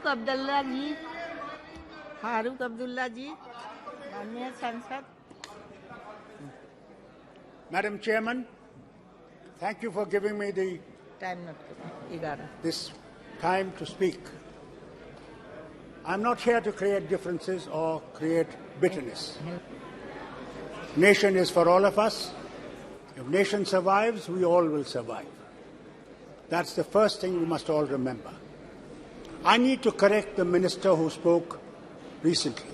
फारूक अब्दुल्ला जी, फारूक अब्दुल्ला जी, माननीय सांसद. Madam Chairman, thank you for giving me this time to speak. I'm not here to create differences or create bitterness. Nation is for all of us. If nation survives, we all will survive. That's the first thing we must all remember. I need to correct the minister who spoke recently.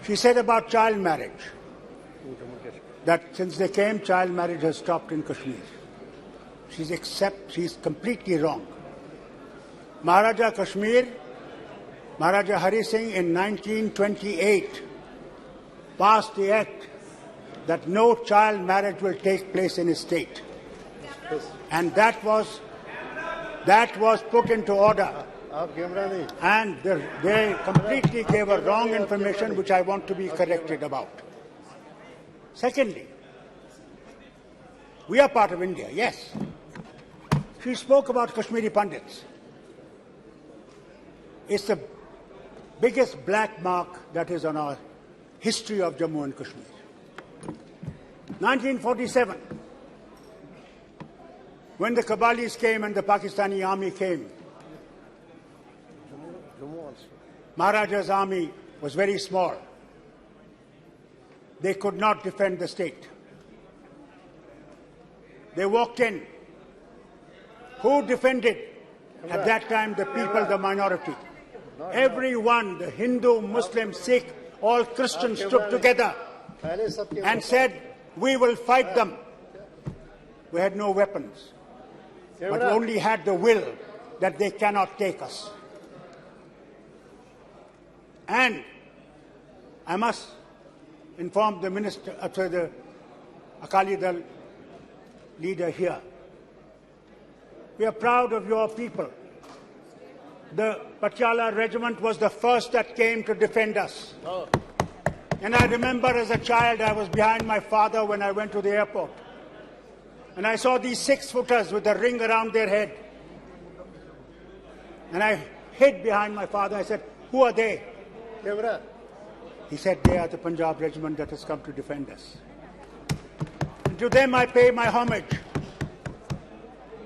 She said about child marriage, that since they came, child marriage has stopped in Kashmir. She's completely wrong. Maharaja Kashmir, Maharaja Hari Singh in 1928 passed the act that no child marriage will take place in his state. And that was put into order. And they completely gave a wrong information which I want to be corrected about. Secondly, we are part of India, yes. She spoke about Kashmiri Pandits. It's the biggest black mark that is on our history of Jammu and Kashmir. 1947, when the Kabalis came and the Pakistani army came, Maharaja's army was very small. They could not defend the state. They walked in. Who defended at that time the people, the minority? Everyone, the Hindu, Muslim, Sikh, all Christians stood together and said, we will fight them. We had no weapons, but we only had the will that they cannot take us. And I must inform the minister, the Akali Dal leader here. We are proud of your people. The Patiala regiment was the first that came to defend us. And I remember as a child, I was behind my father when I went to the airport. And I saw these 6-footers with a ring around their head. And I hid behind my father. I said, who are they? He said, they are the Punjab regiment that has come to defend us. And to them I pay my homage,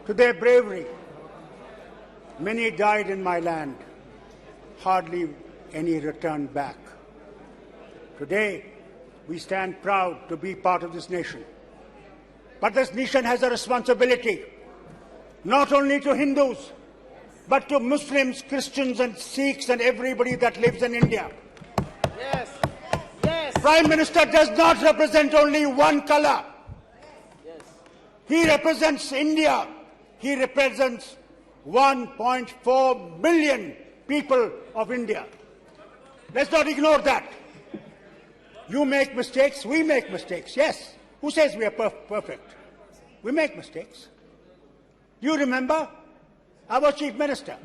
to their bravery. Many died in my land, hardly any returned back. Today, we stand proud to be part of this nation. But this nation has a responsibility, not only to Hindus, but to Muslims, Christians and Sikhs and everybody that lives in India. Yes. Yes. Prime Minister does not represent only one color. Yes. He represents India. He represents 1.4 billion people of India. Let's not ignore that. You make mistakes, we make mistakes, yes. Who says we are perfect? We make mistakes. You remember? I was Chief Minister.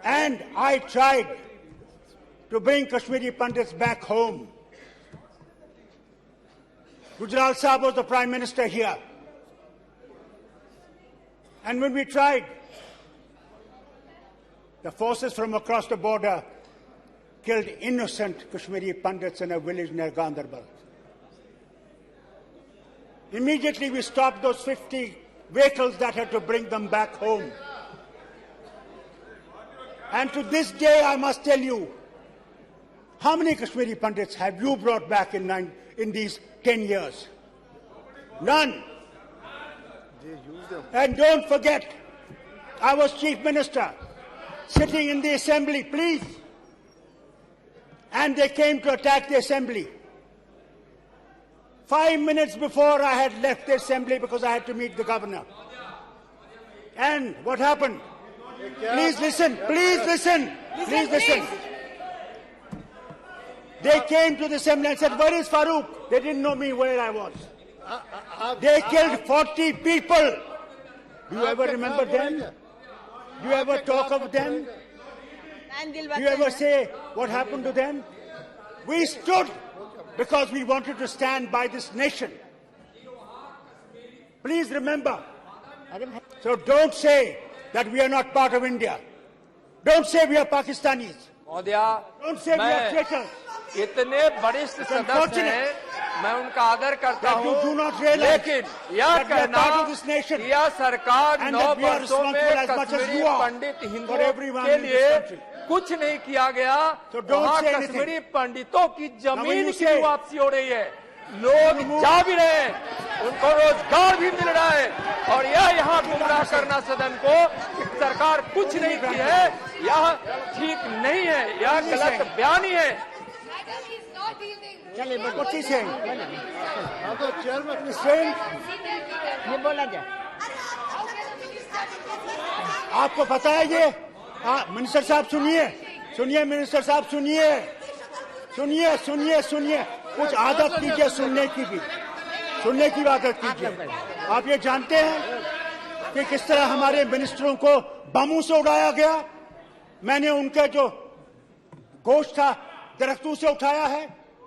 And I tried to bring Kashmiri Pandits back home. Gujral Sahib was the Prime Minister here. And when we tried, the forces from across the border killed innocent Kashmiri Pandits in a village near Gandarbal. Immediately we stopped those 50 vehicles that had to bring them back home. And to this day, I must tell you, how many Kashmiri Pandits have you brought back in these 10 years? None. And don't forget, I was Chief Minister, sitting in the Assembly, please. And they came to attack the Assembly. 5 minutes before I had left the Assembly because I had to meet the Governor. And what happened? Please listen, please listen, please listen. They came to the Assembly and said, where is Farooq? They didn't know me where I was. They killed 40 people. Do you ever remember them? Do you ever talk of them? Do you ever say what happened to them? We stood because we wanted to stand by this nation. Please remember. So don't say that we are not part of India. Don't say we are Pakistanis. महोदया, Don't say we are traitors. इतने वरिष्ठ सदस्य हैं, मैं उनका आदर करता That you हूँ, do not realize लेकिन यह that we are कहना part of this nation कि यह सरकार and 9 that we are वर्षों में responsible as much as Kashmiri you are Pandit for हिंदुओं everyone के in this लिए country. कुछ नहीं किया गया। So don't वहाँ say anything. कश्मीरी पंडितों की when जमीन you की say- वापसी हो रही है, लोग जा भी रहे हैं, उनको रोजगार भी मिल रहा है, और यह यहाँ गुमराह करना सदन को कि सरकार कुछ नहीं की है, यह ठीक नहीं है, यह गलत बयानी है। चलिए What is he saying? He's saying, ये बोला जाए। आपको पता है ये? मिनिस्टर साहब सुनिए, सुनिए मिनिस्टर साहब सुनिए, सुनिए सुनिए सुनिए, कुछ आदत कीजिए सुनने की भी, सुनने की आदत कीजिए। आप ये जानते हैं कि किस तरह हमारे मिनिस्टरों को बमों से उड़ाया गया? मैंने उनका जो गोश्त था दरख्तों से उठाया है,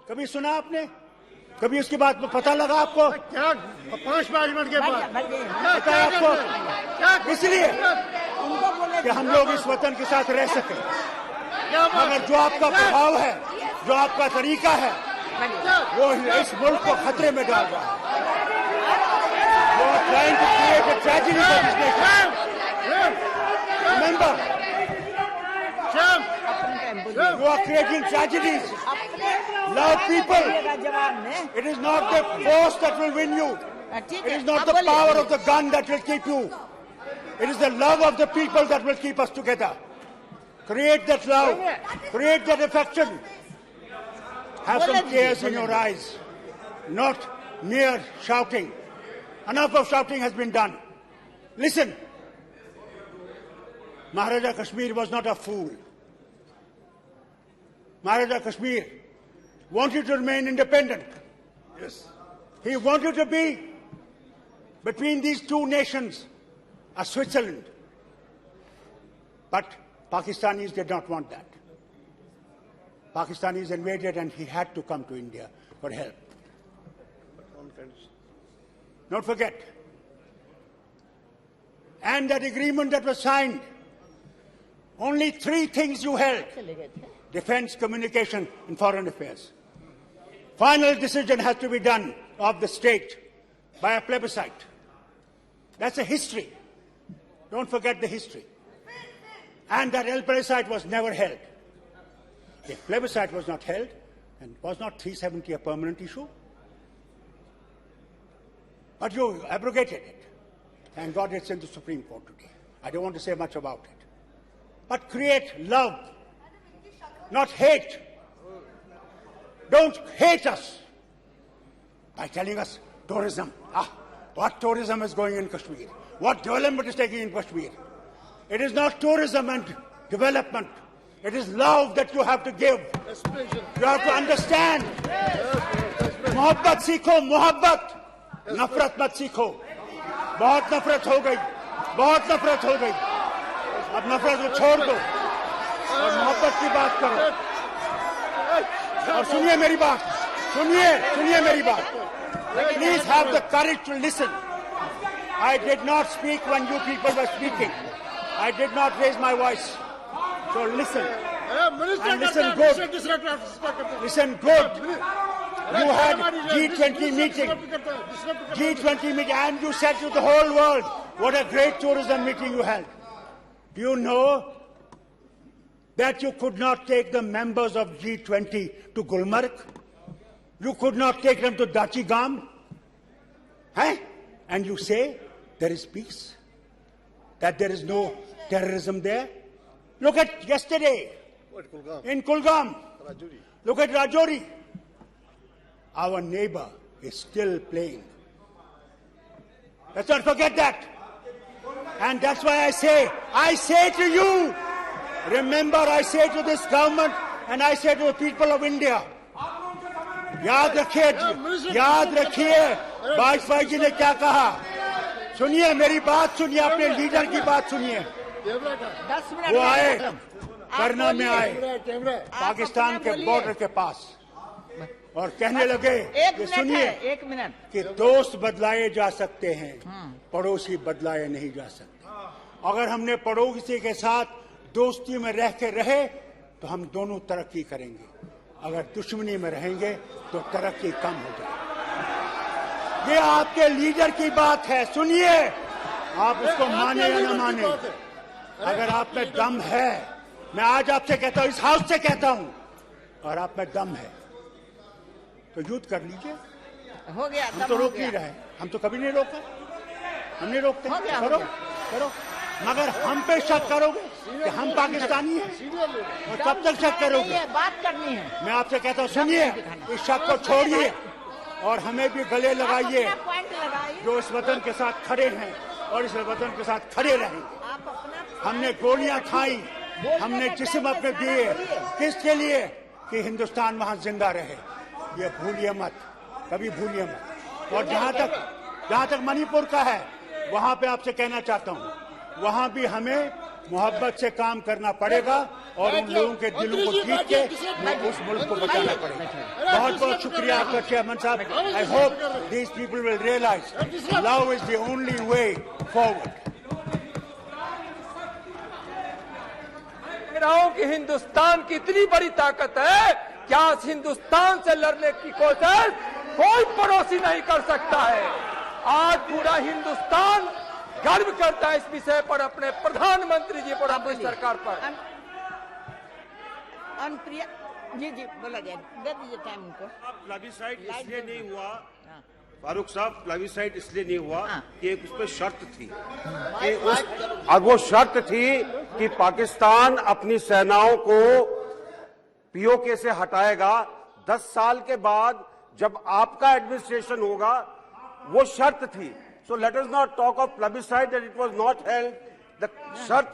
कभी सुना आपने? कभी उसकी बात में पता लगा आपको? क्या 5 मिनट के बाद पता है आपको? इसलिए कि हम लोग इस वतन के साथ रह सकें, मगर जो आपका प्रभाव है, जो आपका तरीका है, वो इस मुल्क को खतरे में डाल रहा है। You are trying to create a tragedy for this nation. Remember, you are creating tragedies. Love people. It is not the force that will win you. It is not the power of the gun that will keep you. It is the love of the people that will keep us together. Create that love. Create that affection. Have some tears in your eyes. Not mere shouting. Enough of shouting has been done. Listen. Maharaja Kashmir was not a fool. Maharaja Kashmir wanted to remain independent. Yes. He wanted to be between these two nations, a Switzerland. But Pakistanis did not want that. Pakistanis invaded and he had to come to India for help. Don't forget. And that agreement that was signed, only 3 things you held: defense, communication, and foreign affairs. Final decision has to be done of the state by a plebiscite. That's a history. Don't forget the history. And that plebiscite was never held. If plebiscite was not held, and was not 370 a permanent issue? But you abrogated it. Thank God it's in the Supreme Court today. I don't want to say much about it. But create love, not hate. Don't hate us by telling us tourism. What tourism is going in Kashmir? What development is taking in Kashmir? It is not tourism and development. It is love that you have to give. You have to understand. Mohabbat seekho, mohabbat. Nafrat mat seekho. बहुत नफरत हो गई, बहुत नफरत हो गई। अब नफरत को छोड़ दो और मोहब्बत की बात करो। और सुनिए मेरी बात, सुनिए मेरी बात। Please have the courage to listen. I did not speak when you people were speaking. I did not raise my voice. So listen. And listen good. Listen good. You had G20 meeting. G20 meeting, and you said to the whole world, what a great tourism meeting you held. Do you know that you could not take the members of G20 to Gulmarg? You could not take them to Dachigam? And you say there is peace? That there is no terrorism there? Look at yesterday in Kulgam. Look at Rajouri. Our neighbor is still playing. Let's not forget that. And that's why I say to you, remember, I say to this government and I say to the people of India, याद रखिए वाजपेयी जी ने क्या कहा। सुनिए मेरी बात, सुनिए अपने लीडर की बात सुनिए। 10 मिनट वो आए करना में आए पाकिस्तान के बॉर्डर के पास और कहने लगे कि सुनिए एक मिनट कि दोस्त बदलाए जा सकते हैं, पड़ोसी बदलाए नहीं जा सकते। अगर हमने पड़ोसी के साथ दोस्ती में रह के रहे तो हम दोनों तरक्की करेंगे, अगर दुश्मनी में रहेंगे तो तरक्की कम हो जाएगी। ये आपके लीडर की बात है, सुनिए, आप उसको माने या न माने, अगर आप में दम है, मैं आज आपसे कहता हूं, इस हाउस से कहता हूं, और आप में दम है तो युद्ध कर लीजिए। हो गया, हम तो रोक नहीं रहे, हम तो कभी नहीं रोका, हम नहीं रोकते। करो करो, मगर हम पे शक करोगे कि हम पाकिस्तानी हैं, और कब तक शक करोगे? बात करनी है। मैं आपसे कहता हूँ, सुनिए, इस शक को छोड़िए और हमें भी गले लगाइए, जो इस वतन के साथ खड़े हैं और इस वतन के साथ खड़े रहेंगे। हमने गोलियां खाई, हमने जिस्म अपने दिए, किसके लिए? कि हिंदुस्तान वहां जिंदा रहे। ये भूलिए मत, कभी भूलिए मत। और जहां तक मणिपुर का है, वहां पे आपसे कहना चाहता हूं, वहां भी हमें मोहब्बत से काम करना पड़ेगा और उन लोगों के दिलों को जीत के उस मुल्क को बचाना पड़ेगा। बहुत बहुत शुक्रिया आपका चेयरमैन साहब। I hope these people will realise love is the only way forward. कह रहा हूं कि हिंदुस्तान की इतनी बड़ी ताकत है, क्या इस हिंदुस्तान से लड़ने की कोशिश कोई पड़ोसी नहीं कर सकता है। आज पूरा हिंदुस्तान गर्व करता है इस विषय पर, अपने प्रधानमंत्री जी पर, अपनी सरकार पर। अनुप्रिया जी बोला जाए, दे दीजिए टाइम उनको। प्लेबिसाइड इसलिए नहीं हुआ फारूक साहब, प्लेबिसाइड इसलिए नहीं हुआ कि एक उस पर शर्त थी कि और वो शर्त थी कि पाकिस्तान अपनी सेनाओं को पीओके से हटाएगा 10 साल के बाद, जब आपका एडमिनिस्ट्रेशन होगा। वो शर्त थी। So let us not talk of plebiscite that it was not held. The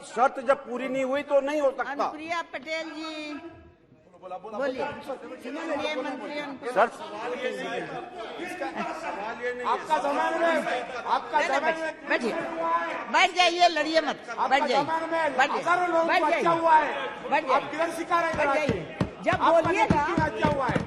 शर्त जब पूरी नहीं हुई तो नहीं हो सकता। अनुप्रिया पटेल जी बोलिए। सर, आपका जमान में, आपका जमान में बैठिए, बैठ जाइए, लड़िए मत, बैठ जाइए, हजारों लोग को अच्छा हुआ है, बैठ आप किधर सिखा रहे हैं? जाइए, जब बोलिएगा अच्छा हुआ है।